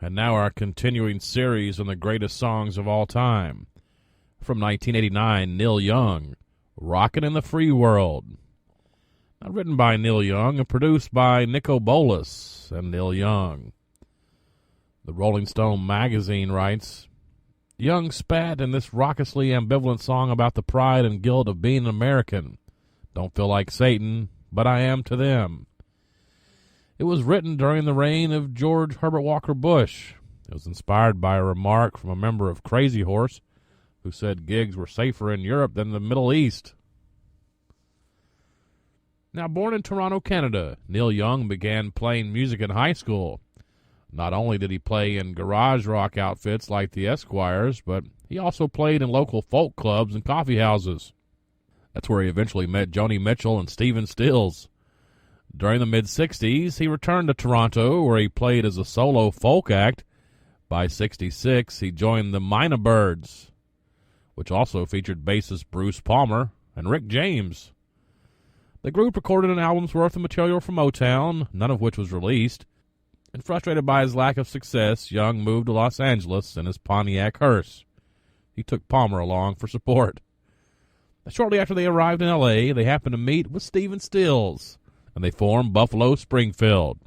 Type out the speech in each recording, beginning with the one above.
And now our continuing series on the greatest songs of all time. From 1989, Neil Young, Rockin' in the Free World. Now written by Neil Young and produced by Nico Bolas and Neil Young. The Rolling Stone magazine writes, Young spat in this raucously ambivalent song about the pride and guilt of being an American. Don't feel like Satan, but I am to them. It was written during the reign of George Herbert Walker Bush. It was inspired by a remark from a member of Crazy Horse who said gigs were safer in Europe than the Middle East. Now, born in Toronto, Canada, Neil Young began playing music in high school. Not only did he play in garage rock outfits like the Esquires, but he also played in local folk clubs and coffee houses. That's where he eventually met Joni Mitchell and Stephen Stills. During the mid-'60s, he returned to Toronto, where he played as a solo folk act. By '66, he joined the Mina Birds, which also featured bassist Bruce Palmer and Rick James. The group recorded an album's worth of material from Motown, none of which was released. And frustrated by his lack of success, Young moved to Los Angeles in his Pontiac hearse. He took Palmer along for support. Shortly after they arrived in L.A., they happened to meet with Stephen Stills, and they formed Buffalo Springfield.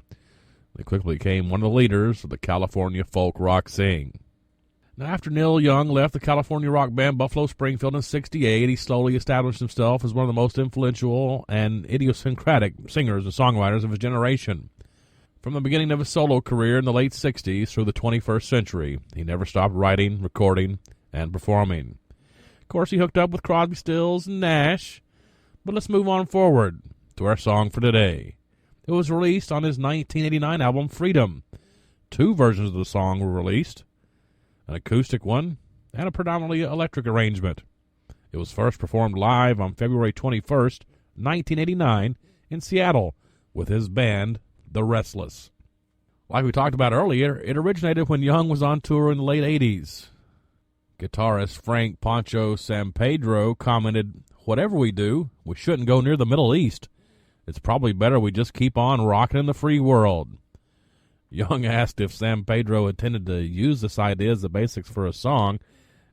They quickly became one of the leaders of the California folk rock scene. Now, after Neil Young left the California rock band Buffalo Springfield in '68, he slowly established himself as one of the most influential and idiosyncratic singers and songwriters of his generation. From the beginning of his solo career in the late '60s through the 21st century, he never stopped writing, recording, and performing. Of course, he hooked up with Crosby, Stills, and Nash, but let's move on forward to our song for today. It was released on his 1989 album Freedom. Two versions of the song were released, an acoustic one and a predominantly electric arrangement. It was first performed live on February 21st, 1989 in Seattle with his band, The Restless. Like we talked about earlier, it originated when Young was on tour in the late 80s. Guitarist Frank Pancho Sampedro commented, "Whatever we do, we shouldn't go near the Middle East. It's probably better we just keep on rocking in the free world." Young asked if Sampedro intended to use this idea as the basics for a song,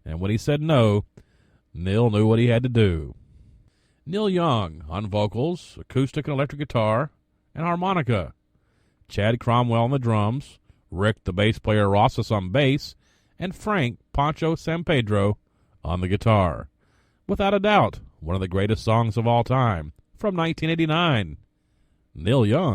and when he said no, Neil knew what he had to do. Neil Young on vocals, acoustic and electric guitar, and harmonica. Chad Cromwell on the drums, Rick the bass player Rosas on bass, and Frank Pancho Sampedro on the guitar. Without a doubt, one of the greatest songs of all time, from 1989, Neil Young.